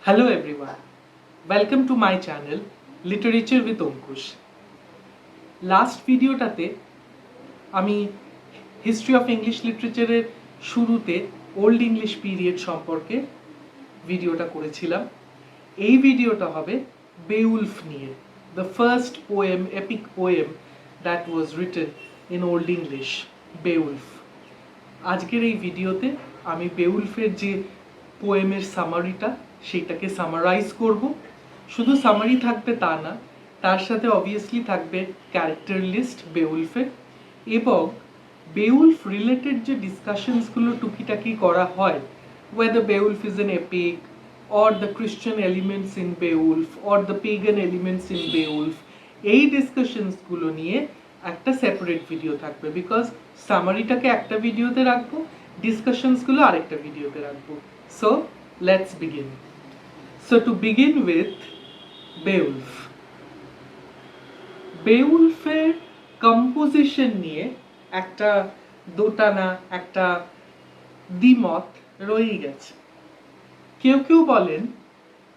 Hello everyone, welcome to my channel Literature with Ankush. Last ভিডিওটাতে আমি history of English লিটারেচারের শুরুতে old English period সম্পর্কে ভিডিওটা করেছিলাম। এই ভিডিওটা হবে বেউলফ নিয়ে, the first poem, epic poem that was written in old English, বেউলফ। আজকের এই ভিডিওতে আমি বেউলফের যে পোয়েমের সামারিটা সেটাকে সামারাইজ করব। শুধু সামারি থাকবে তা না, তার সাথে অবভিয়াসলি থাকবে ক্যারেক্টার লিস্ট বেউলফের, এবং বেউলফ রিলেটেড যে ডিসকাশনসগুলো টুকিটাকি করা হয়, whether Beowulf is an epic or the Christian elements in Beowulf or the pagan elements in Beowulf, এই ডিসকাশনসগুলো নিয়ে একটা সেপারেট ভিডিও থাকবে, বিকজ সামারিটাকে একটা ভিডিওতে রাখবো, ডিসকাশনসগুলো আরেকটা ভিডিওতে রাখবো। So let's begin. So to begin with, Beowulf. বেউলফের কম্পোজিশন নিয়ে একটা দোটানা, একটা দ্বিমত রয়ে গেছে। কেউ কেউ বলেন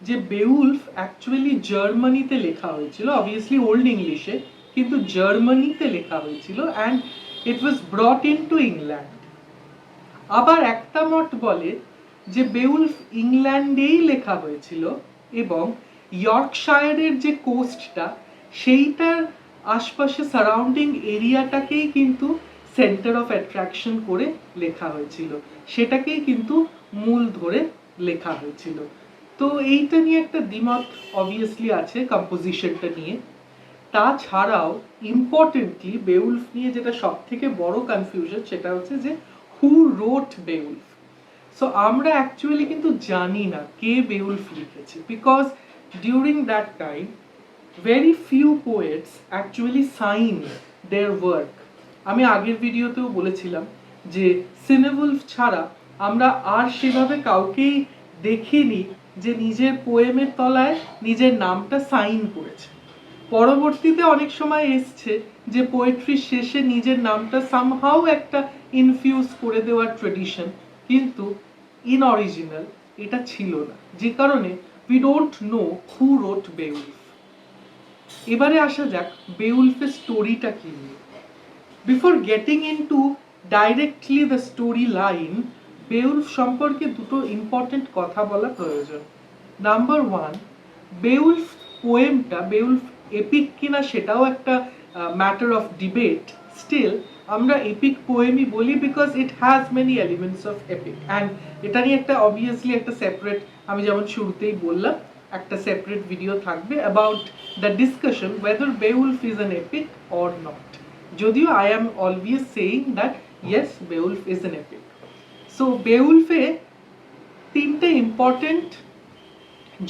যে বেউলফ অ্যাকচুয়ালি জার্মানিতে লেখা হয়েছিল, অবভিয়াসলি ওল্ড ইংলিশে, কিন্তু জার্মানিতে লেখা হয়েছিল and it was ব্রট in to England. আবার একটা মত বলে যে বেউলফ ইংল্যান্ডেই লেখা হয়েছিল এবং ইয়র্কশায়ারের যে কোস্টটা সেইটার আশপাশে সারাউন্ডিং এরিয়াটাকেই কিন্তু সেন্টার অফ অ্যাট্রাকশন করে লেখা হয়েছিল, সেটাকেই কিন্তু মূল ধরে লেখা হয়েছিল। তো এইটা নিয়ে একটা দ্বিমত অবভিয়াসলি আছে কম্পোজিশনটা নিয়ে। তাছাড়াও ইম্পর্টেন্টলি বেউলফ নিয়ে যেটা সব থেকে বড় কনফিউশন সেটা হচ্ছে যে হু রোট বেউলফ। সো আমরা অ্যাকচুয়ালি কিন্তু জানি না কে বেউলফ লিখেছে, because during that time very few poets actually sign their work. আমি আগের ভিডিওতেও বলেছিলাম যে সিনেউলফ ছাড়া আমরা আর সেভাবে কাউকেই দেখিনি যে নিজের পোয়েমের তলায় নিজের নামটা সাইন করেছে। পরবর্তীতে অনেক সময় এসছে যে পোয়েট্রির শেষে নিজের নামটা সামহাউ একটা ইনফিউজ করে দেওয়ার ট্রেডিশন, কিন্তু ইন অরিজিনাল এটা ছিল না, যে কারণে we don't know who wrote Beowulf. এবারে আসা যাক বেউলফের স্টোরিটা কি নিয়ে। Before getting into directly the story line, Beowulf সম্পর্কে দুটো ইম্পর্টেন্ট কথা বলা প্রয়োজন। নাম্বার ওয়ান, বেউলফ পোয়েমটা বেউলফ এপিক কিনা সেটাও একটা ম্যাটার অফ ডিবেট। স্টিল আমরা এপিক পোয়েমই বলি because it has many elements of epic, and এটা নিয়ে একটা অবভিয়াসলি একটা সেপারেট, আমি যেমন শুরুতেই বললাম, একটা সেপারেট ভিডিও থাকবে about the discussion whether Beowulf is an epic or not. যদিও I am always saying that yes Beowulf is an epic. So বেউলফে তিনটে ইম্পর্টেন্ট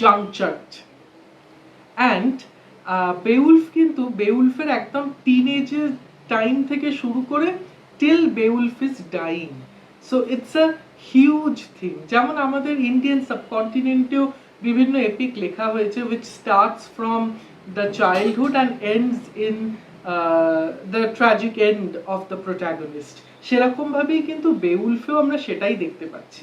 জংচার আছে, অ্যান্ড বেউলফ কিন্তু বেউলফের একদম টিনেজের টাইম থেকে শুরু করে till Beowulf is dying. So it's a huge thing. যেমন আমাদের ইন্ডিয়ান সাবকন্টিনেন্টেও বিভিন্ন এপিক লেখা হয়েছে which starts from the childhood and ends in the tragic end of the protagonist, সেরকম ভাবেই কিন্তু বেউলফেও আমরা সেটাই দেখতে পাচ্ছি।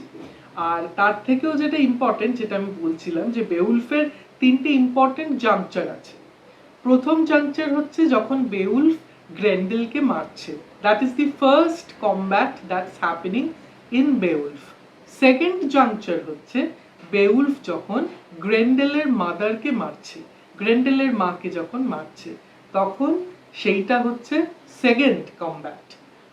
আর তার থেকেও যেটা ইম্পর্টেন্ট, যেটা আমি বলছিলাম, যে বেউলফের তিনটে ইম্পর্টেন্ট জাংচার আছে। প্রথম জাংচার হচ্ছে যখন বেউলফ গ্রেন্ডেলকে মারছে, that is the first combat that's happening in Beowulf. Second juncture হচ্ছে বেউলফ যখন গ্রেন্ডেলের মাদারকে মারছে, গ্রেন্ডেলের মাকে যখন মারছে, তখন সেইটা হচ্ছে সেকেন্ড কমব্যাট।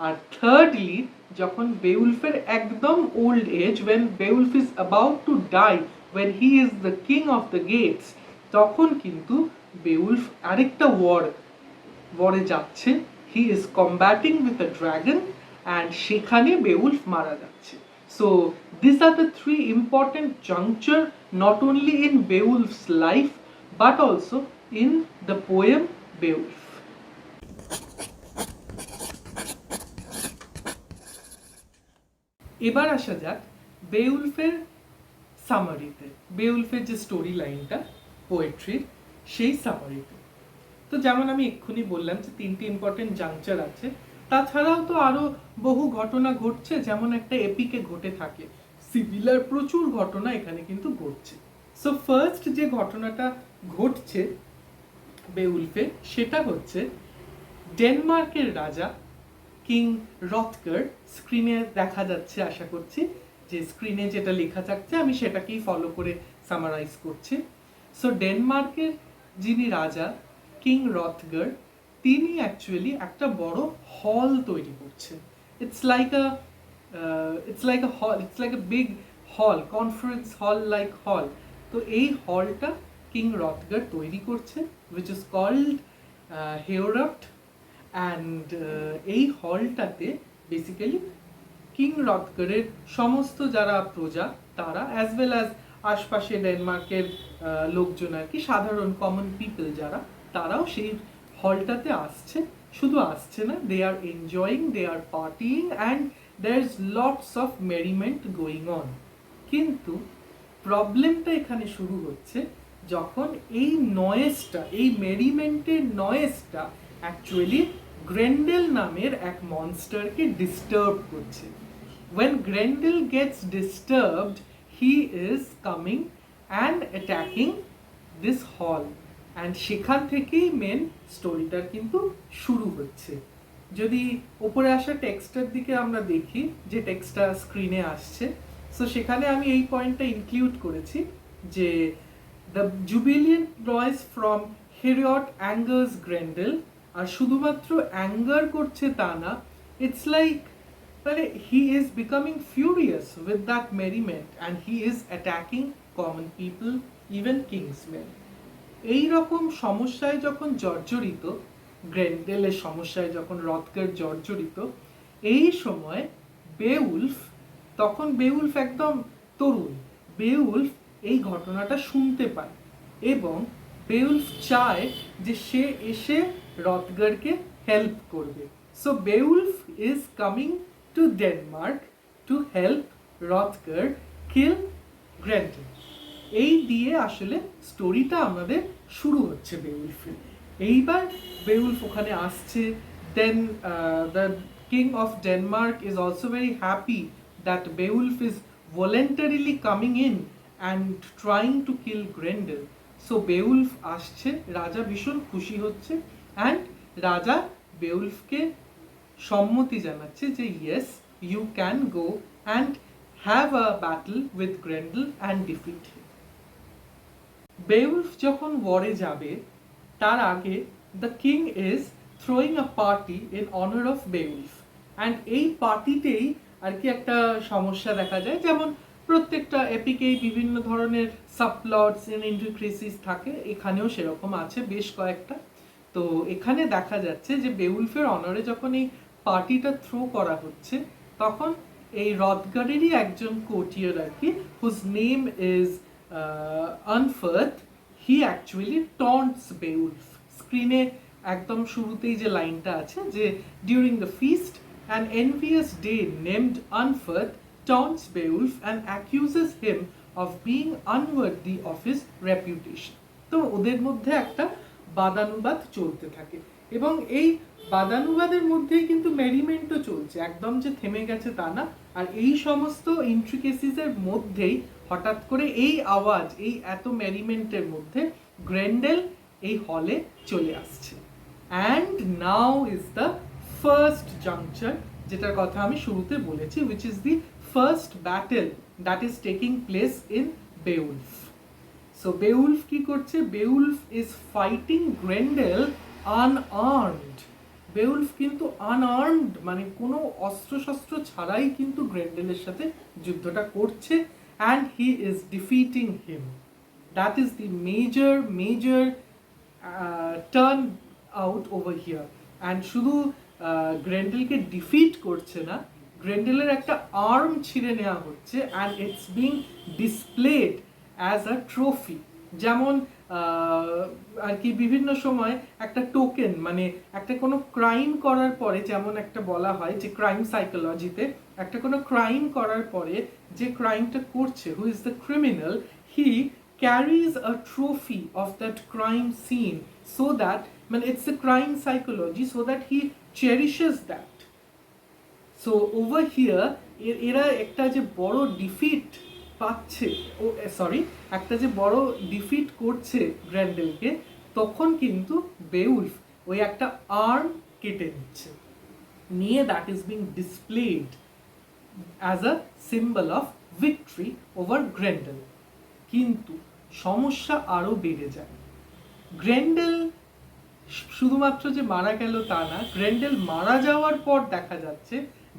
আর থার্ডলি যখন বেউলফের একদম old age, when Beowulf is about to die, when he is the king of the gates, তখন কিন্তু বেউলফ আরেকটা ওয়ারে যাচ্ছে, he is combating with a dragon, and সেখানে বেউলফ মারা যাচ্ছে। So these are the three important juncture, not only in Beowulf's life but also in the poem Beowulf. এবার আসা যাক বেউলফের সামারিতে, বেউলফের যে স্টোরি লাইনটা পোয়েট্রির, সেই সামারিতে। তো যেমন আমি এক্ষুনি বললাম যে তিনটি ইম্পর্টেন্ট জাংচার আছে, তাছাড়াও তো আরো বহু ঘটনা ঘটছে, যেমন একটা এপিকে ঘটে থাকে, সিমিলার প্রচুর ঘটনা এখানে কিন্তু ঘটছে। সো ফার্স্ট যে ঘটনাটা ঘটছে বেউলফে সেটা হচ্ছে ডেনমার্কের রাজা কিং রথগার, স্ক্রিনে দেখা যাচ্ছে আশা করছি, যে স্ক্রিনে যেটা লেখা থাকছে আমি সেটাকেই ফলো করে সামারাইজ করছি। সো ডেনমার্কের যিনি রাজা কিং রথগার, তিনি অ্যাকচুয়ালি একটা বড় হল তৈরি করছেন। ইটস লাইক আ হল, ইটস লাইক আ বিগ হল, কনফারেন্স হল লাইক হল। তো এই হলটা কিং রথগার তৈরি করছে, উইচ ইজ কল্ড হেওরাপ্ট। অ্যান্ড এই হলটাতে বেসিক্যালি কিং রথগারের সমস্ত যারা প্রজা তারা, অ্যাজ ওয়েল অ্যাজ আশপাশে ডেনমার্কের লোকজন আর কি, সাধারণ কমন পিপল যারা, তারাও সেই হলটাতে আসছে। শুধু আসছে না, they are enjoying, they are partying, and there is lots of merriment going on. কিন্তু প্রবলেমটা এখানে শুরু হচ্ছে যখন এই নয়েজটা, এই মেরিমেন্টের নয়েজটা অ্যাকচুয়ালি গ্রেন্ডেল নামের এক মনস্টারকে ডিস্টার্ব করছে। When Grendel gets disturbed, he is coming and attacking this hall. And সেখান থেকেই মেন স্টোরিটার কিন্তু শুরু হচ্ছে। যদি উপরে আসা টেক্সটার দিকে আমরা দেখি, যে টেক্সটটা স্ক্রিনে আসছে, সো সেখানে আমি এই পয়েন্টটা ইনক্লুড করেছি যে দ্য জুবিলিয়েন্ট নয়েজ ফ্রম হেরিয়ট অ্যাঙ্গার্স গ্রেন্ডেল। আর শুধুমাত্র অ্যাঙ্গার করছে তা না, ইটস লাইক মানে he is becoming furious with that merriment and he is attacking common people, even kingsmen. এই রকম সমস্যায় যখন জর্জরিত গ্রেন্ডেলের সমস্যায় যখন রথগার জর্জরিত, এই সময় বেউলফ, তখন বেউলফ একদম তরুণ, বেউলফ এই ঘটনাটা শুনতে পায় এবং বেউলফ চায় যে সে এসে রথগারকে হেল্প করবে। So Beowulf is coming to Denmark to help Hrothgar kill Grendel. এই দিয়ে আসলে স্টোরিটা আমাদের শুরু হচ্ছে বেউলফের। এইবার বেউলফ ওখানে আসছে, দেন the king of Denmark is also very happy that Beowulf is voluntarily coming in and trying to kill Grendel. So বেউলফ আসছে, রাজা ভীষণ খুশি হচ্ছে, অ্যান্ড রাজা বেউলফকে সম্মতি জানাচ্ছে যে yes, you can go and have a battle with Grendel and defeat him. Beowulf যখন ওয়ারে যাবে তার আগে the king is throwing a party in honour of Beowulf, and এই পার্টিতেই আর কি একটা সমস্যা দেখা যায়, যেমন প্রত্যেকটা এপিকেই বিভিন্ন ধরনের সাবপ্লটস এন্ড ইন্ট্রিক্রেসিস থাকে, এখানেও সেরকম আছে বেশ কয়েকটা। তো এখানে দেখা যাচ্ছে যে বেউলফের অনারে যখন এই পার্টিটা থ্রো করা হচ্ছে, তখন এই রথগারেরই একজন কোর্টিয়ার আর কি, whose name is Unferth, he actually taunts Beowulf. স্ক্রিনে একদম শুরুতেই যে লাইনটা আছে যে during the feast an envious Dane named Unferth taunts Beowulf and accuses him of being unworthy of his reputation. তো ওদের মধ্যে একটা বাদানুবাদ চলতে থাকে এবং এই বাদানুবাদের মধ্যেই কিন্তু মেরিমেন্টও চলছে, একদম যে থেমে গেছে তা না। আর এই সমস্ত ইন্ট্রিকেসিসের মধ্যেই হঠাৎ করে এই আওয়াজ, এই এত মেরিমেন্টের মধ্যে গ্রেন্ডেল এই হলে চলে আসছে। And now is the first juncture, যেটার কথা আমি শুরুতে বলেছি, which is the first battle that is taking place in Beowulf. So Beowulf কি করছে? Beowulf is fighting Grendel unarmed. Beowulf কিন্তু unarmed, মানে কোনো অস্ত্র-শস্ত্র ছাড়াই কিন্তু গ্রেন্ডেলের সাথে যুদ্ধটা করছে, and he is defeating him. That is the major turn out over here. And শুধু গ্রেন্ডেলকে ডিফিট করছে না, গ্রেন্ডেলের একটা আর্ম ছিঁড়ে নেওয়া হচ্ছে, and it's being displayed as a trophy. যেমন আর কি বিভিন্ন সময় একটা টোকেন, মানে একটা কোনো ক্রাইম করার পরে, যেমন একটা বলা হয় যে ক্রাইম সাইকোলজিতে, একটা কোনো ক্রাইম করার পরে যে ক্রাইমটা করছে, হু is the criminal, he carries a trophy of that crime scene, so that, মানে it's a crime psychology, so that he cherishes that. So over here এরা একটা যে বড় ডিফিট পাচ্ছে, ও সরি, একটা যে বড় ডিফিট করছে গ্র্যান্ডেলকে, তখন কিন্তু বেউলফ ওই একটা আর্ম কেটে নিচ্ছে, নিয়ে that is being displayed as a symbol of victory over Grendel. কিন্তু সমস্যা আরো বেড়ে যায়। গ্র্যান্ডেল শুধুমাত্র যে মারা গেল তা না, গ্র্যান্ডেল মারা যাওয়ার পর দেখা যাচ্ছে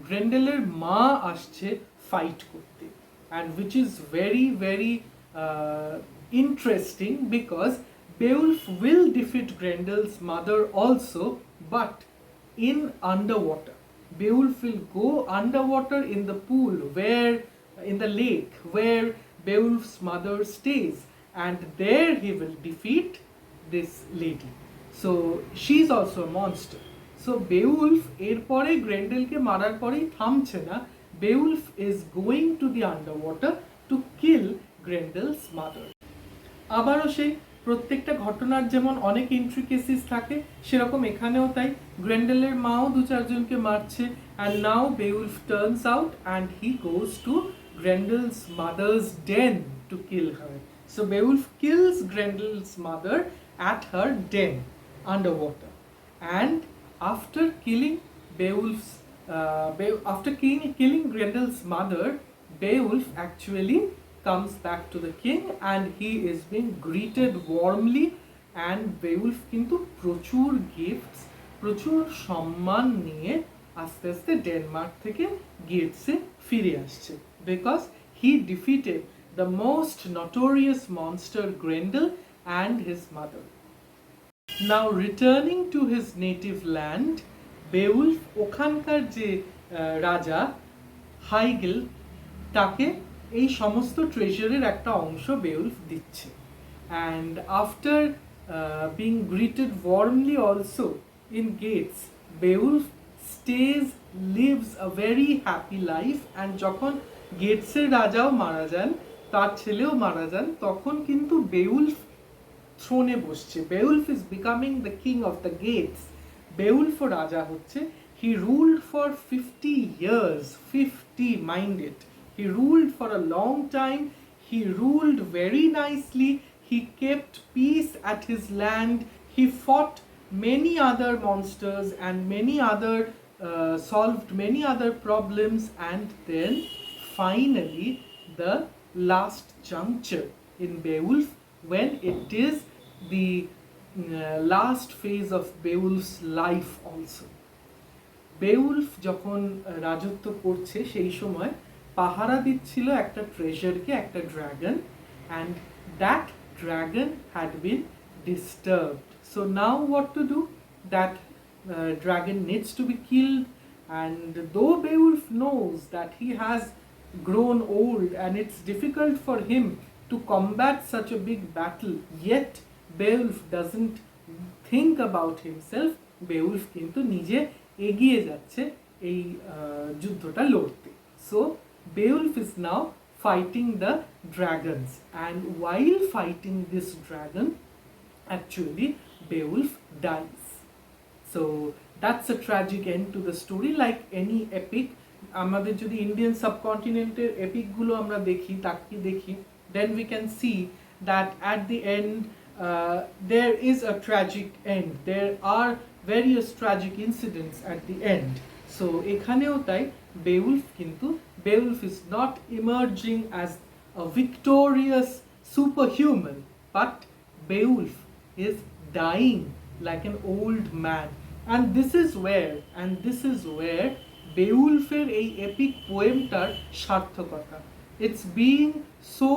গ্র্যান্ডেলের মা আসছে ফাইট করতে, and which is very very interesting because Beowulf will defeat Grendel's mother also, but in underwater. Beowulf will go underwater in the pool where, in the lake where Beowulf's mother stays, and there he will defeat this lady. So she's also a monster. So Beowulf এরপরে গ্রেন্ডেলকে মারার পরেই থামছে না, Beowulf is going to the underwater to kill Grendel's mother. আবারও সেই প্রত্যেকটা ঘটনার যেমন অনেক ইন্ট্রিকেসিস থাকে, সেরকম এখানেও তাই। গ্রেন্ডেলের মাও দু চারজনকে মারছে, and now Beowulf turns out and he goes to Grendel's mother's den to kill her. So Beowulf kills Grendel's mother at her den underwater, and after killing Beowulf's after killing Grendel's mother, Beowulf actually comes back to the king and he is being greeted warmly, and Beowulf কিন্তু প্রচুর gifts, প্রচুর সম্মান নিয়ে আস্তে আস্তে Denmark থেকে গেটসে ফিরে আসছে, because he defeated the most notorious monster Grendel and his mother. Now returning to his native land, Beowulf ওখানকার যে রাজা হাইগেল, তাকে এই সমস্ত ট্রেজারের একটা অংশ বেউলফ দিচ্ছে, and after being greeted warmly also in Geats, Beowulf stays lives a very happy life, and যখন গেটসের রাজাও মারা যান, তার ছেলেও মারা যান, তখন কিন্তু বেউলফ থ্রোনে বসছে। Beowulf is becoming the king of the Geats. Beowulf রাজা হচ্ছে। He ruled for 50 years, 50, mind it. He ruled for a long time. He ruled very nicely. He kept peace at his land. He fought many other monsters and many other solved many other problems, and then finally the last juncture in Beowulf, when it is the last phase of Beowulf's life also. বেউলফ যখন রাজত্ব করছে সেই সময় পাহারা দিচ্ছিল একটা ট্রেজারকে, একটা dragon, and that dragon had been disturbed. So now what to do? That dragon needs to be killed, and though Beowulf knows that he has grown old and it's difficult for him to combat such a big battle, yet Beowulf doesn't think about himself. Beowulf কিন্তু নিজে এগিয়ে যাচ্ছে এই যুদ্ধটা লড়তে। So Beowulf is now fighting the dragons, and while fighting this dragon, actually Beowulf dies. So that's a tragic end to the story. Like any epic, আমাদের যদি Indian সাবকন্টিনেন্টের এপিকগুলো আমরা দেখি, তাকে দেখি, then we can see that at the end there is a tragic end. There are various tragic incidents at the end. So এখানেও তাই বেউলফ কিন্তু, Beowulf is not emerging as a victorious superhuman, but Beowulf is dying like an old man. And this is where বেউলফের এই epic পোয়েমটার সার্থকতা। It's being so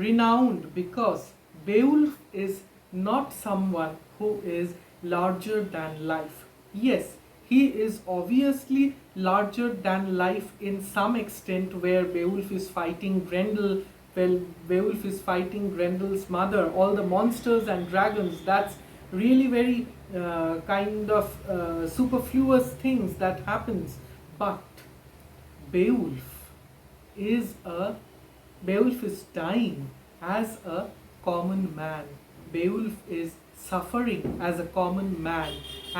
renowned because Beowulf is not someone who is larger than life. Yes, he is obviously larger than life in some extent, where Beowulf is fighting Grendel, well, Beowulf is fighting Grendel's mother, all the monsters and dragons. That's really very kind of superfluous things that happens. But Beowulf is dying as a common man. Beowulf is suffering as a common man,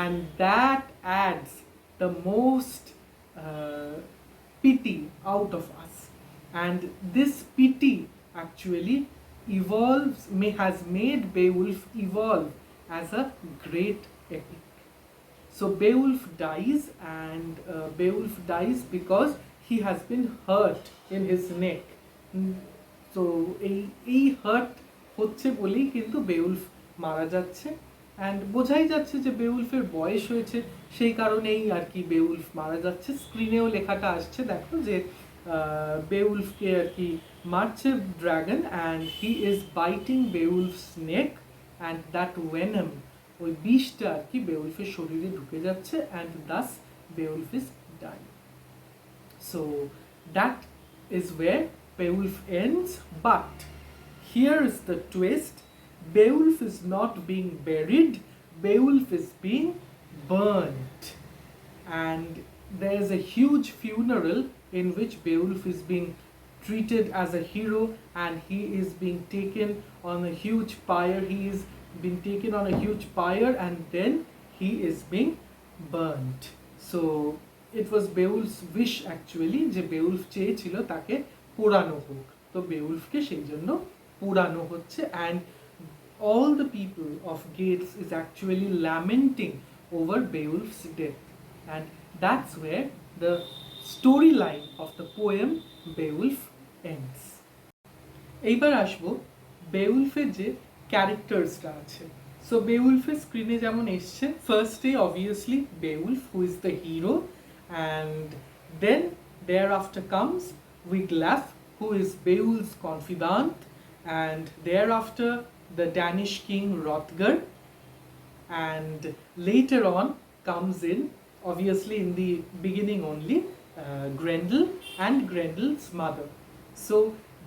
and that adds the most pity out of us. and this pity actually has made Beowulf evolve as a great epic. So Beowulf dies, and Beowulf dies because he has been hurt in his neck. So এই hurt হচ্ছে বলেই কিন্তু বেউলফ মারা যাচ্ছে, and বোঝাই যাচ্ছে যে বেউলফের বয়স হয়েছে, সেই কারণেই আর কি বেউলফ মারা যাচ্ছে। স্ক্রিনেও লেখাটা আসছে, দেখো যে বেউলফকে আর কি মারছে dragon, and he is biting Beowulf's neck, and that venom, ওই বিষটা আর কি বেউলফের শরীরে ঢুকে যাচ্ছে, and thus Beowulf is dying. So that is where Beowulf ends, but here is the twist: Beowulf is not being buried, Beowulf is being burnt, and there is a huge funeral in which Beowulf is being treated as a hero, and he is being taken on a huge pyre. He is being taken on a huge pyre, and then he is being burnt. So it was Beowulf's wish actually, যে Beowulf চেয়েছিল তাকে পোড়ানো হোক, তো বেউলফকে সেই জন্য পোড়ানো হচ্ছে, and all the people of Gates is actually lamenting over Beowulf's death, and that's where the storyline of the poem Beowulf ends. এইবার আসবো বেউলফের যে ক্যারেক্টার্সটা আছে। সো বেউলফের স্ক্রিনে যেমন এসছে, ফার্স্টে obviously Beowulf, who is the hero, and then thereafter comes Wiglaf, who is Beowulf's confidant, and thereafter the Danish king Hrothgar, and later on comes in, obviously in the beginning only, Grendel and Grendel's mother. So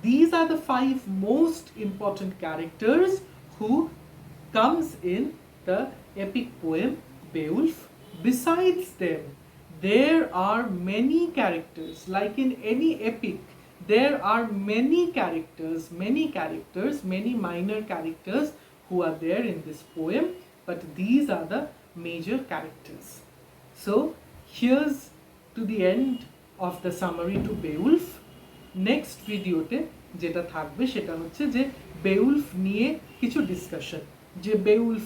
these are the 5 most important characters who comes in the epic poem Beowulf. Besides them, there are many characters, like in any epic, there are many characters, many minor characters who are there in this poem, but these are the major characters. So here's to the end of the summary to Beowulf. Next videote যেটা থাকবে সেটা হচ্ছে যে বেউলফ নিয়ে কিছু discussion, যে বেউলফ,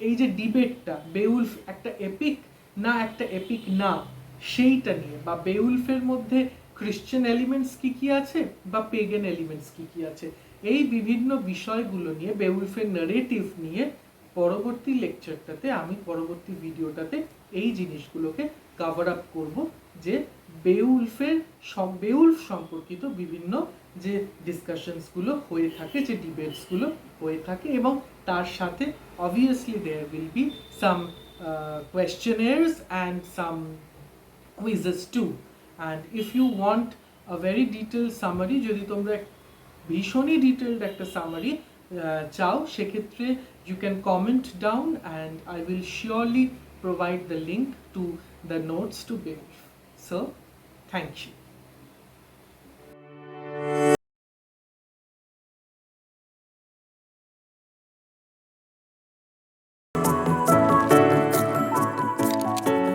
এই যে ডিবেটটা, বেউলফ একটা এপিক না একটা এপিক না, সেইটা নিয়ে, বা বেউলফের মধ্যে খ্রিশ্চান এলিমেন্টস কি কি আছে বা পেগান এলিমেন্টস কি কি আছে, এই বিভিন্ন বিষয়গুলো নিয়ে, বেউলফের ন্যারেটিভ নিয়ে পরবর্তী লেকচারটাতে, আমি পরবর্তী ভিডিওটাতে এই জিনিসগুলোকে কভার আপ করব, যে বেউলফ সম্পর্কিত বিভিন্ন যে ডিসকাশনসগুলো হয়ে থাকে, যে ডিবেটসগুলো হয়ে থাকে, এবং তার সাথে obviously there will be some questionnaires and some quizzes too. And if you want a very detailed summary, যদি তোমরা ভীষণই ডিটেইলড একটা সামারি চাও, সেক্ষেত্রে you can comment down and I will surely provide the link to the notes to Beowulf. So thank you.